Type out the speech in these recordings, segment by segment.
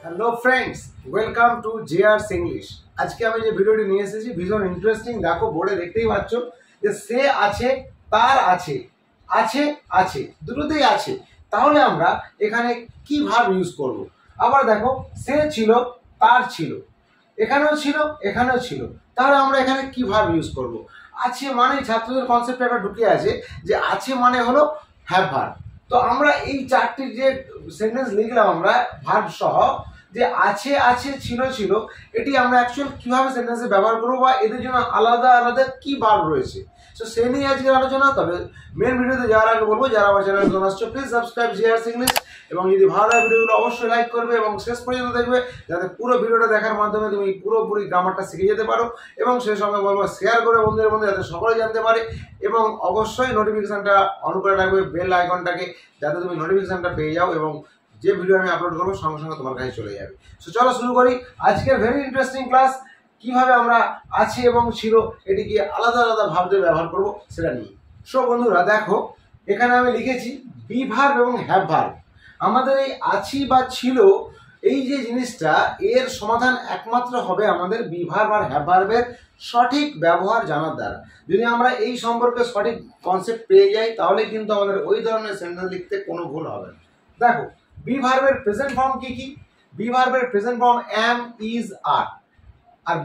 Hello friends, welcome to JR's English. আজকে আমি যে ভিডিওটি নিয়ে এসেছি ভীষণ ইন্টারেস্টিং। দেখো, বোর্ডে দেখতেই পাচ্ছ যে সে আছে, তার আছে, আছে আছে, দুটোতেই আছে। তাহলে আমরা এখানে কি ভার্ব ইউজ করব? আবার দেখো, সে ছিল, তার ছিল, এখানেও ছিল, এখানেও ছিল। তাহলে আমরা এখানে কি ভার্ব ইউজ করব? আছে মানে ছাত্রদের কনসেপ্টে একটা ঢুকে আছে যে আছে মানে হলো হ্যাভ ভার্ব। তো আমরা এই চারটি যে সেন্টেন্স লিখলাম আমরা ভার্ব সহ, যে আছে আছে, ছিল ছিল, এটি আমরা অ্যাকচুয়াল কিভাবে সেন্টেন্সে ব্যবহার করবো বা এদের জন্য আলাদা আলাদা কি ভার্ব রয়েছে, তো সে নিয়ে আজকের আলোচনা। তবে মেন ভিডিওতে যাওয়ার আগে বলবো, যারা আমার চ্যানেল নতুন আসছো প্লিজ সাবস্ক্রাইব জেআরস ইংলিশ, এবং যদি ভালো লাগে ভিডিওগুলো অবশ্যই লাইক করবে এবং শেষ পর্যন্ত দেখবে, যাতে পুরো ভিডিওটা দেখার মাধ্যমে তুমি পুরোপুরি গ্রামারটা শিখে যেতে পারো। এবং সেই সঙ্গে বলবো শেয়ার করে বন্ধুদের মধ্যে, যাতে সকলে জানতে পারে। এবং অবশ্যই নোটিফিকেশনটা অন করে রাখবে, বেল আইকনটাকে, যাতে তুমি নোটিফিকেশনটা পেয়ে যাও এবং যে ভিডিও আমি আপলোড করবো সঙ্গে সঙ্গে তোমার কাছে চলে যাবে। সো চলো শুরু করি আজকের ভেরি ইন্টারেস্টিং ক্লাস। কিভাবে আমরা আছে এবং ছিল এটিকে আলাদা আলাদা ভাবে ব্যবহার করব সেটা নিয়ে। সো বন্ধুরা দেখো, এখানে আমি লিখেছি বি ভার্ব এবং হ্যাভ ভার্ব। আমাদের এই আছি বা ছিল এই যে জিনিসটা, এর সমাধান একমাত্র হবে আমাদের বি ভার্ব আর হ্যাভ ভার্বের সঠিক ব্যবহার জানার দ্বারা। যদি আমরা এই সম্পর্কে সঠিক কনসেপ্ট পেয়ে যাই, তাহলে কিন্তু আমাদের ওই ধরনের সেন্টেন্স লিখতে কোনো ভুল হবে না। দেখো, বি ভার্বের প্রেজেন্ট ফর্ম কি কি? বি ভার্বের present form am, is, are. আর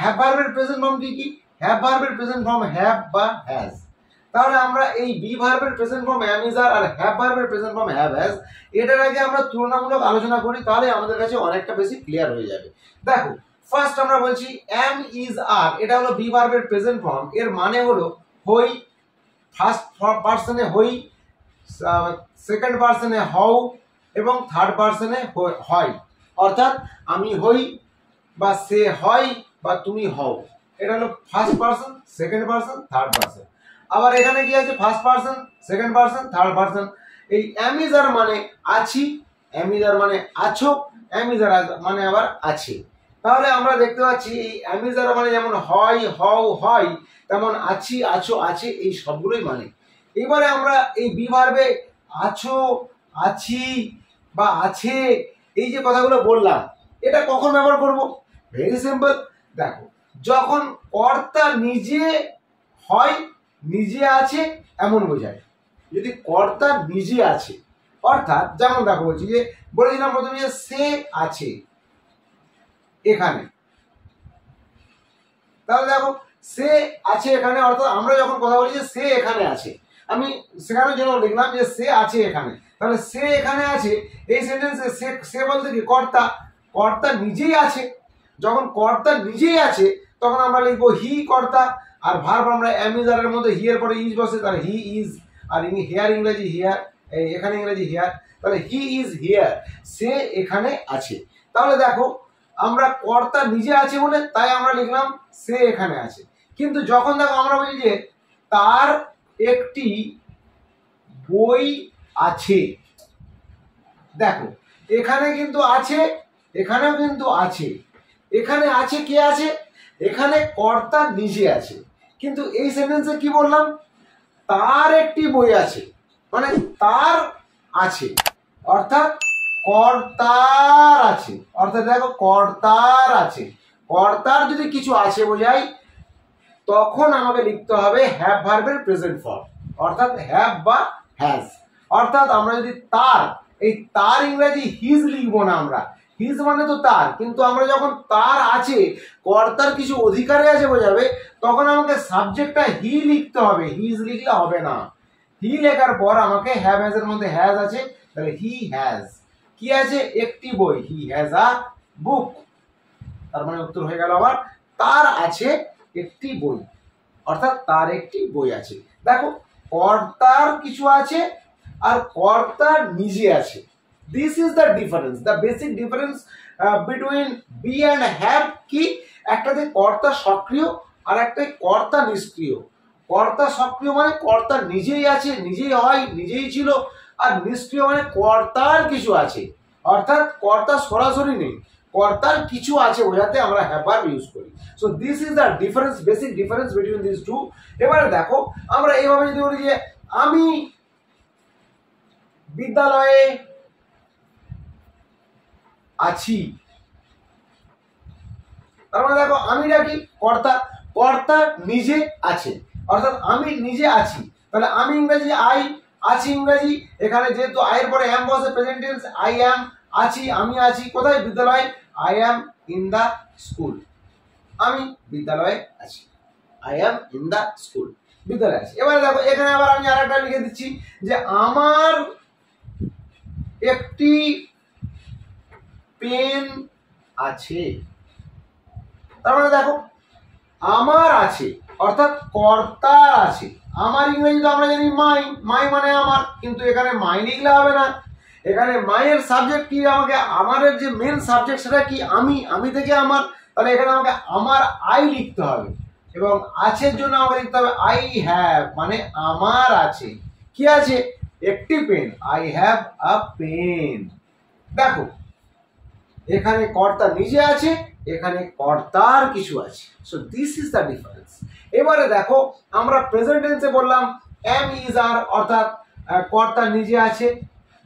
হ্যাভ ভার্বের প্রেজেন্ট ফর্ম কি কি? হ্যাভ ভার্বের প্রেজেন্ট ফর্ম হ্যাভ বা হ্যাজ। তাহলে আমরা এই বি ভার্বের প্রেজেন্ট ফর্ম অ্যাম, ইজ, আর হ্যাভ ভার্বের প্রেজেন্ট ফর্ম হ্যাভ, হ্যাজ, এটার আগে আমরা তুলনামূলক আলোচনা করি, তাহলে আমাদের কাছে অনেকটা বেশি ক্লিয়ার হয়ে যাবে। দেখো, ফার্স্ট আমরা বলছি অ্যাম, ইজ, আর, এটা হলো বি ভার্বের প্রেজেন্ট ফর্ম। এর মানে হলো হই, ফার্স্ট পার্সনে হই, সেকেন্ড পার্সনে হও এবং থার্ড পার্সনে হয়। অর্থাৎ আমি হই বা সে হয় বা তুমি হও। এটা হলো first person, second person, third person. আবার এখানে কি আছে? First person, second person, third person. এই অ্যামিজার মানে আছি, অ্যামিজার মানে আছো, অ্যামিজার মানে আবার আছে। তাহলে আমরা দেখতে পাচ্ছি এই অ্যামিজার মানে যেমন হয়, হও, হয়, তেমন আছি, আছো, আছে, এই সবগুলোই মানে। এবারে আমরা এই বি ভার্বে আছো, আছি বা আছে, এই যে কথাগুলো বললাম, এটা কখন ব্যবহার করব? Very simple. দেখো, যখন কর্তা নিজে হয়, নিজে আছে এমন বোঝায়। যদি কর্তা নিজে আছে, অর্থাৎ যেমন দেখো বলছি যে, বলেছিলাম প্রথমে যে সে আছে এখানে। তাহলে দেখো, সে আছে এখানে, অর্থাৎ আমরা যখন কথা বলি যে সে এখানে আছে, আমি সেখানে জন্য লিখলাম যে সে আছে এখানে। তাহলে সে এখানে আছে, এই সেন্টেন্সে সে বলতে কি? কর্তা। কর্তা নিজেই আছে। যখন কর্তা নিজেই আছে তখন আমরা লিখবো হি কর্তা। আর ভার্ব আমরা অ্যাম, ইজ, আর এর মধ্যে হি এর পরে ইজ বসে, তাহলে হি ইজ। আর হেয়ার ইংরেজি হিয়ার, এখানে ইংরেজি হিয়ার, তাহলে হি ইজ হিয়ার, সে এখানে আছে। তাহলে দেখো, আমরা কর্তা নিজে আছে বলে তাই আমরা লিখলাম সে এখানে আছে। কিন্তু যখন দেখো আমরা বলি যে তার একটি বই আছে, দেখো এখানে কিন্তু আছে, এখানেও কিন্তু আছে। এখানে আছে, কে আছে? এখানে কর্তা নিজে আছে। কিন্তু এই সেন্টেন্সে কি বললাম? তার একটি বই আছে, মানে তার আছে, অর্থাৎ কর্তার আছে। অর্থাৎ দেখো, কর্তার আছে। কর্তার যদি কিছু আছে বোঝাই, তখন আমাকে লিখতে হবে হ্যাভ ভার্বের প্রেজেন্ট ফর্ম, অর্থাৎ হ্যাভ বা হ্যাজ। অর্থাৎ আমরা যদি তার, এই তার ইংরেজি হিজ লিখবো না আমরা, হিজ মানে তো তার, কিন্তু আমরা যখন তার আছে, কর্তার কিছু অধিকারে আছে বোঝাবে, তখন আমাকে সাবজেক্টটা হি লিখতে হবে, হিজ লিখলে হবে না। হি লেখার পর আমাকে হ্যাভ হ্যাজ এর মধ্যে হ্যাজ আছে, তাহলে হি হ্যাজ কি আছে? একটি বই, হি হ্যাজ আ বুক। তার মানে উত্তর হয়ে গেল আমার তার আছে একটি বই, অর্থাৎ তার একটি বই আছে। দেখো, কর্তার কিছু আছে আর কর্তার নিজে আছে। This is the difference, the basic difference between be and have. কি? একটাতে কর্তা সক্রিয় আর একটাতে কর্তা নিষ্ক্রিয়। কর্তা সক্রিয় মানে কর্তা নিজেই আছে, নিজেই হয়, নিজেই ছিল। আর নিষ্ক্রিয় মানে কর্তার কিছু আছে, অর্থাৎ কর্তা সরাসরি নেই, কর্তার কিছু আছে বোঝাতে আমরা হ্যাভ ভার্ব ইউজ করি। So this is the difference, basic difference between this two. এবারে দেখো, আমরা এইভাবে যদি বলি যে আমি বিদ্যালয়ে আছি। তার মানে দেখো আমিটা কি কর্তা, কর্তা নিজে আছে, অর্থাৎ আমি নিজে আছি। তাহলে আমি ইংরেজি আই, আছি ইংরেজি, এখানে যেহেতু আয়ের পরে অ্যাম বসে প্রেজেন্ট টেন্স, আই অ্যাম আছি, আমি আছি কোথায়? বিদ্যালয়ে। I am in the school, আমি বিদ্যালয়ে আছি। I am in the school, বিদ্যালয়ে আছি। এবারে দেখো এখানে আবার আমি আরেকটা লিখে দিচ্ছি যে আমার একটি পেন আছে। তার মানে দেখো আমার আছে অর্থাৎ কর্তার আছে। আমার ইংরেজি তো আমরা জানি মাই, মাই মানে আমার, কিন্তু এখানে মাই লিখলে হবে না। এখানে মাইয়ের সাবজেক্ট কি? আমাকে আমাদের যে মেন সাবজেক্ট সেটা কি? আমি, আমি থেকে আমার। তাহলে এখানে আমাকে আমার আই লিখতে হবে এবং আছের জন্য আমাকে লিখতে হবে আই হ্যাভ, মানে আমার আছে। কি আছে? একটি pen, I have a pen. দেখো এখানে কর্তা নিজে আছে, এখানে কর্তার কিছু আছে। So this is the difference. এবারে দেখো আমরা প্রেজেন্ট টেন্সে বললাম এম ইজ আর, অর্থাৎ কর্তা নিজে আছে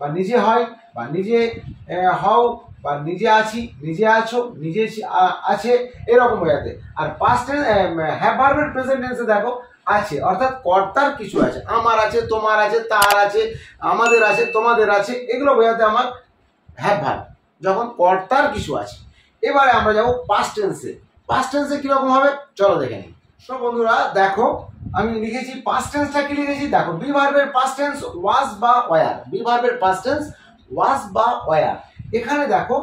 বা নিজে হয় বা নিজে হও বা নিজে আছি, নিজে আছো, নিজে আছে, এরকম হয়ে যাবে। আর পাস্ট টেন্স হ্যাভ ভার্বের প্রেজেন্ট টেন্সে দেখো আছে, অর্থাৎ কর্তার কিছু আছে। আমার আছে, তোমার আছে, তার আছে, আমাদের আছে, তোমাদের আছে, এগুলো বোঝাতে আমার হ্যাভ ভার্ব, যখন কর্তার কিছু আছে। এবারে আমরা যাব পাস্ট টেন্সে। পাস্ট টেন্সে কিরকম হবে চলো দেখে নিই। সো বন্ধুরা দেখো আমি লিখেছি পাস্ট টেন্সটা কি লিখেছি, দেখো বি ভার্বের পাস্ট টেন্স ওয়াজ বা ওয়ার। বি ভার্বের পাস্ট টেন্স ওয়াজ বা ওয়ার। এখানে দেখো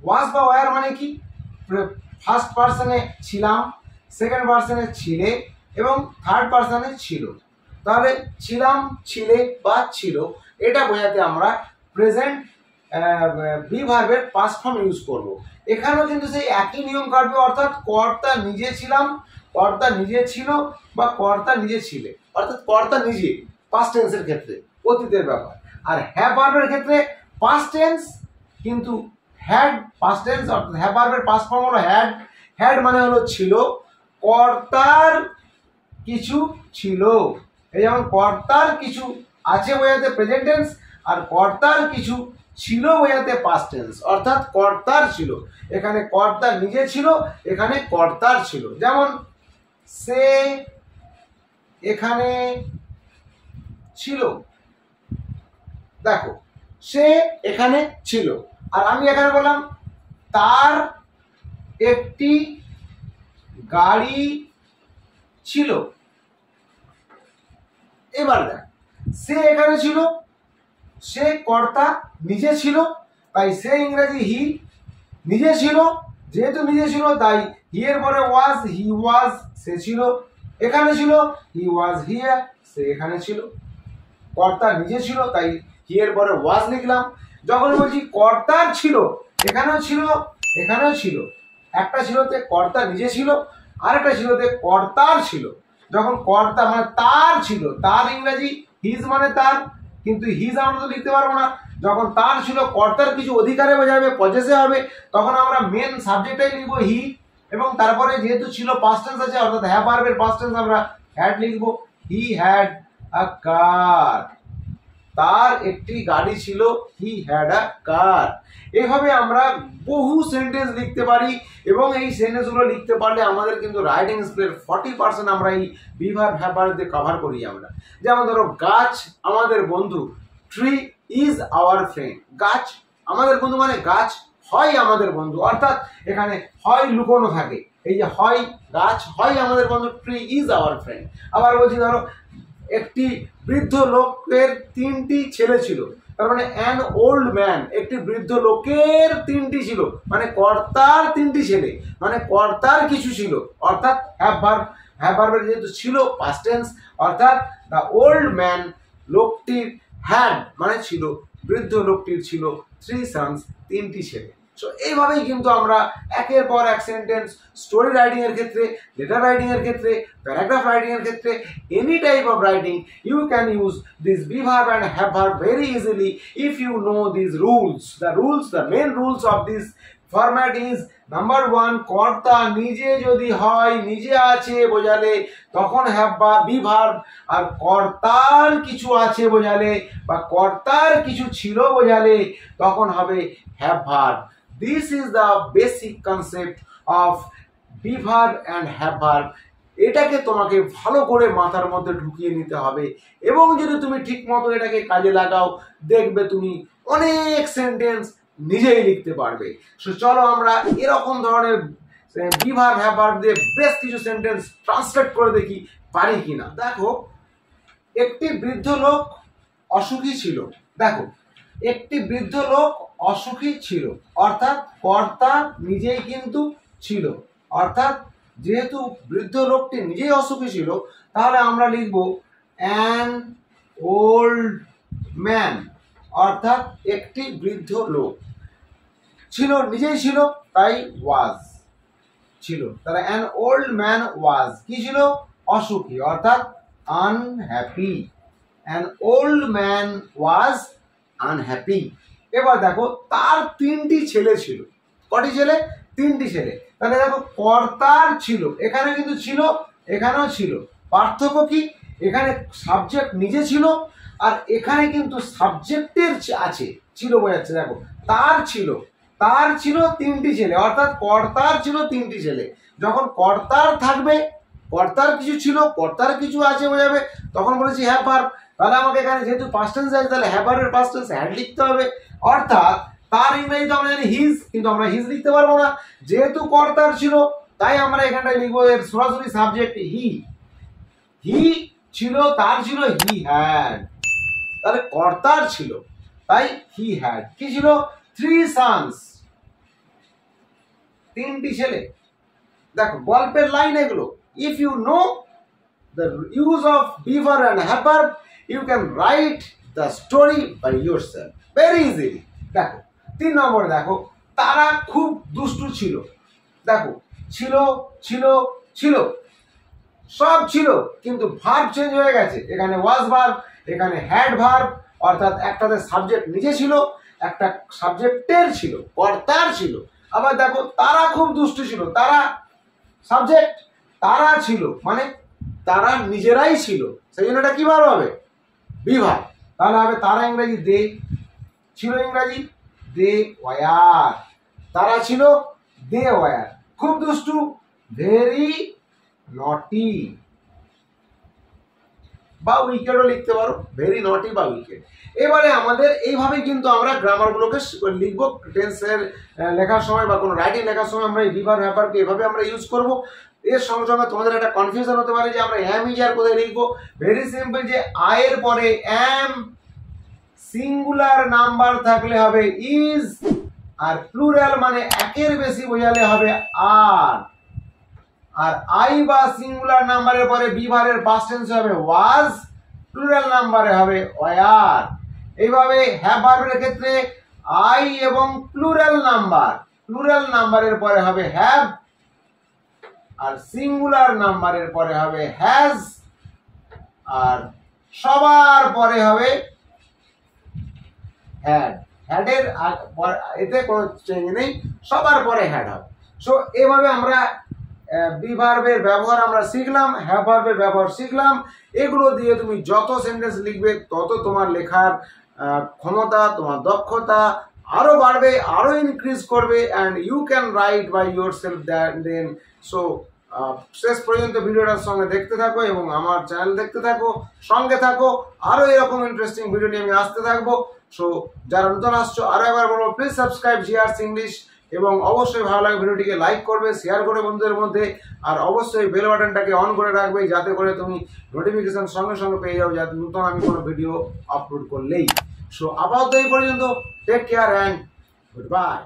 ওয়াজ বা ওয়ার মানে কি? ফার্স্ট পারসনে ছিলাম, সেকেন্ড পারসনে ছিলে এবং থার্ড পারসনে ছিল। তাহলে ছিলাম, ছিলে বা ছিল, এটা বোঝাতে আমরা প্রেজেন্ট বি ভার্বের পাস্ট ফর্ম ইউজ করব। এখানেও কিন্তু সেই একই নিয়ম কাটবে, অর্থাৎ কর্তা নিজে ছিলাম, কর্তা নিজে ছিল বা কর্তা নিজে ছিলে, অর্থাৎ কর্তা নিজে পাস্ট টেন্সের ক্ষেত্রে, অতীতের ব্যাপার। আর হ্যাভ ভার্বের ক্ষেত্রে পাস্ট টেন্স কিন্তু হ্যাড পাস্ট টেন্স, অর্থাৎ হ্যাভ ভার্বের পাস্ট ফর্ম হলো হ্যাড। হ্যাড মানে হলো ছিল, কর্তার কিছু ছিল। এই যেমন কর্তার কিছু আছে বোঝাতে প্রেজেন্ট টেন্স, আর কর্তার কিছু ছিল বোঝাতে পাস্ট টেন্স, অর্থাৎ কর্তার ছিল। এখানে কর্তা নিজে ছিল, এখানে কর্তার ছিল। যেমন সে এখানে ছিল, দেখো সে এখানে ছিল। আর আমি এখানে বললাম তার একটি গাড়ি ছিল। এবার দেখ সে এখানে ছিল, সে কর্তা নিজে ছিল, তাই সে ইংরেজি হি, নিজে ছিল, যেহেতু নিজে ছিল তাই হি এর পরে ওয়াজ, হি ওয়াজ, সে ছিল, এখানে ছিল, হি ওয়াজ হিয়ার, সে এখানে ছিল। কর্তা নিজে ছিল তাই হি এর পরে ওয়াজ লিখলাম। যখন বলছি কর্তার ছিল, এখানেও ছিল, এখানেও ছিল। একটা ছিলতে কর্তা নিজে ছিল, আরেকটা ছিলতে কর্তার ছিল। যখন কর্তা মানে তার ছিল, তার ইংরেজি হিজ মানে তার, কিন্তু হিজ আমরা তো লিখতে পারবো না। যখন তার ছিল কর্তার কিছু অধিকারে বোঝাবে, পজেসে হবে, তখন আমরা মেন সাবজেক্টটাই লিখবো হি, এবং তারপরে যেহেতু ছিল পাস্ট টেন্স আছে, অর্থাৎ হ্যাভ ভার্বের পাস্ট টেন্স আমরা হ্যাড লিখবো। হি হ্যাড আ কার, তার একটি গাড়ি ছিল, হি হ্যাড আ কার। এইভাবে আমরা বহু সেন্টেন্স লিখতে পারি, এবং এই সেন্টেন্সগুলো লিখতে পারলে আমাদের কিন্তু রাইটিং স্কিলের 40% আমরা এই বি ভার্ব হ্যাভ ভার্ব দিয়ে কভার করি আমরা। যেমন ধরো গাছ আমাদের বন্ধু, ট্রি ইজ আওয়ার ফ্রেন্ড। গাছ আমাদের বন্ধু মানে গাছ হয় আমাদের বন্ধু, অর্থাৎ এখানে হয় লুকোনো থাকে, এই যে হয় গাছ হয় আমাদের বন্ধু, ট্রি ইজ আওয়ার ফ্রেন্ড। আবার বলছি ধরো একটি বৃদ্ধ লোকের 3টি ছেলে ছিল, তার মানে অ্যান ওল্ড ম্যান, একটি বৃদ্ধ লোকের 3টি ছিল, মানে কর্তার 3টি ছেলে, মানে কর্তার কিছু ছিল, অর্থাৎ হ্যাভ ভার্ব। হ্যাভ ভার্বের যেহেতু ছিল পাস্ট টেন্স, অর্থাৎ দ্য ওল্ড ম্যান, লোকটির, হ্যাড মানে ছিল, বৃদ্ধ লোকটির ছিল 3 সন্স, 3টি ছেলে। সো এইভাবেই কিন্তু আমরা একের পর এক সেন্টেন্স স্টোরি রাইটিং এর ক্ষেত্রে, লেটার রাইটিং এর ক্ষেত্রে, প্যারাগ্রাফ রাইটিং এর ক্ষেত্রে, any type of writing you can use this be verb and have verb very easily if you know these rules. The main rules of this format is number 1, কর্তা নিজে যদি হয়, নিজে আছে বোঝালে তখন have বা be verb, আর কর্তার কিছু আছে বোঝালে বা কর্তার কিছু ছিল বোঝালে তখন হবে have verb। This is the basic concept of be verb and have verb. এটাকে তোমাকে ভালো করে মাথার মধ্যে ঢুকিয়ে নিতে হবে, এবং যদি তুমি ঠিক মতো এটাকে কাজে লাগাও দেখবে তুমি অনেক সেন্টেন্স নিজেই লিখতে পারবে। সো চলো আমরা এরকম ধরনের বি ভার্ব হ্যাভ ভার্ব দিয়ে বেশ কিছু সেন্টেন্স ট্রান্সলেট করে দেখি পারি কিনা। দেখো, একটি বৃদ্ধ লোক অসুখী ছিল। দেখো, একটি বৃদ্ধ লোক অসুখী ছিল, অর্থাৎ কর্তা নিজেই কিন্তু ছিল, অর্থাৎ যেহেতু বৃদ্ধ লোকটি নিজেই অসুখী ছিল তাহলে আমরা লিখব অ্যান ওল্ড ম্যান, অর্থাৎ একটি বৃদ্ধ লোক ছিল, নিজেই ছিল তাই ওয়াজ ছিল, তাহলে অ্যান ওল্ড ম্যান ওয়াজ কি ছিল? অসুখী, অর্থাৎ unhappy. An old man was unhappy. এবার দেখো, তার 3টি ছেলে ছিল। কটি ছেলে? 3টি ছেলে। তাহলে দেখো, কর্তার ছিল, এখানে কিন্তু ছিল, এখানেও ছিল। পার্থক্য কি? এখানে সাবজেক্ট নিজে ছিল, আর এখানে কিন্তু সাবজেক্টের আছে, ছিল বোঝাচ্ছে। দেখো, তার ছিল 3টি ছেলে, অর্থাৎ কর্তার ছিল 3টি ছেলে। যখন কর্তার থাকবে, কর্তার কিছু ছিল, কর্তার কিছু আছে বোঝাবে, তখন বলেছি হ্যাভ ভার্ব। তাহলে আমাকে এখানে যেহেতু পাস্ট টেন্স আছে তাহলে হ্যাভ ভার্বের পাস্ট টেন্স হ্যাড লিখতে হবে, অর্থাৎ তার ইংরেজিতে আমরা জানি হিজ, কিন্তু আমরা হিজ লিখতে পারবো না, যেহেতু কর্তার ছিল তাই আমরা এখানটায় লিখবো এর সরাসরি সাবজেক্ট হি। হি ছিল, তার ছিল, হি হ্যাড। তাহলে কর্তার ছিল তাই হি হ্যাড। কি ছিল? 3 sons, 3টি ছেলে। দেখো, গল্পের লাইন এগুলো। If you know the use of be verb and have verb, you can write the story by yourself very easily. দেখো, 3 নম্বরে দেখো, তারা খুব দুষ্টু ছিল। দেখো, ছিল ছিল ছিল, সব ছিল, কিন্তু ভার্ব চেঞ্জ হয়ে গেছে। এখানে ওয়াজ ভার্ব, এখানে হ্যাড ভার্ব, অর্থাৎ একটাতে সাবজেক্ট নিজে ছিল, একটা সাবজেক্টের ছিল, কর্তার ছিল। আবার দেখো, তারা খুব দুষ্টু ছিল, তারা সাবজেক্ট, তারা ছিল মানে তারা নিজেরাই ছিল, সেই জন্য এটা কি ভার্ব হবে? Be verb. তাহলে হবে তারা ইংরেজি দে, ছিল ইংরেজি দে ওয়ার, তারা ছিল দে ওয়ার। খুব দুষ্টু ভেরি নটি, বা উইকেটও লিখতে পারো, ভেরি নটি বা উইকেট। এবারে আমাদের এইভাবে কিন্তু আমরা গ্রামারগুলোকে লিখবো। টেন্সের লেখার সময় বা কোনো রাইটিং লেখার সময় আমরা এই বি ভার্ব হ্যাভ ভার্বকে এভাবে আমরা ইউজ করব। এর সঙ্গে সঙ্গে তোমাদের একটা কনফিউশন হতে পারে যে আমরা অ্যাম ইজ আর কোথায় লিখবো। ভেরি সিম্পল, যে আয়ের পরে অ্যাম সিঙ্গুলার নাম্বার থাকলে হবে ইজ, আর প্লুরাল মানে একের বেশি বোঝালে হবে আর। আর আই বা সিঙ্গুলার নাম্বারের পরে বি ভার্বের পাস্ট টেন্স হবে ওয়াজ, প্লুরাল নাম্বারে হবে ওয়ার। এইভাবে হ্যাভ ভার্বের ক্ষেত্রে আই এবং প্লুরাল নাম্বারের পরে হবে হ্যাভ, আর সিঙ্গুলার নাম্বারের পরে হবে হ্যাজ, আর সবার পরে হবে হ্যাড। হ্যাডের এতে কোনো চেঞ্জ নেই, সবার পরে হ্যাড হবে। সো এভাবে আমরা বি ভার্বের ব্যবহার আমরা শিখলাম, হ্যাভ ভার্বের ব্যবহার শিখলাম। এগুলো দিয়ে তুমি যত সেন্টেন্স লিখবে তত তোমার লেখার ক্ষমতা, তোমার দক্ষতা আরো বাড়বে, আরো ইনক্রিজ করবে, and you can write by yourself then. সো শেষ পর্যন্ত ভিডিওটার সঙ্গে দেখতে থাকো এবং আমার চ্যানেল দেখতে থাকো, সঙ্গে থাকো। আরো এরকম ইন্টারেস্টিং ভিডিও নিয়ে আমি আসতে থাকবো। সো যারা নতুন আসছো আরো একবার বলবো, প্লিজ সাবস্ক্রাইব জিআরস ইংলিশ, এবং অবশ্যই ভালো লাগে ভিডিওটিকে লাইক করবে, শেয়ার করে বন্ধুদের মধ্যে, আর অবশ্যই বেল বাটনটাকে অন করে রাখবে যাতে করে তুমি নোটিফিকেশন সঙ্গে সঙ্গে পেয়ে যাও যাতে নতুন আমি কোনো ভিডিও আপলোড করলেই। সো আপাতত এই পর্যন্ত, take care and good bye.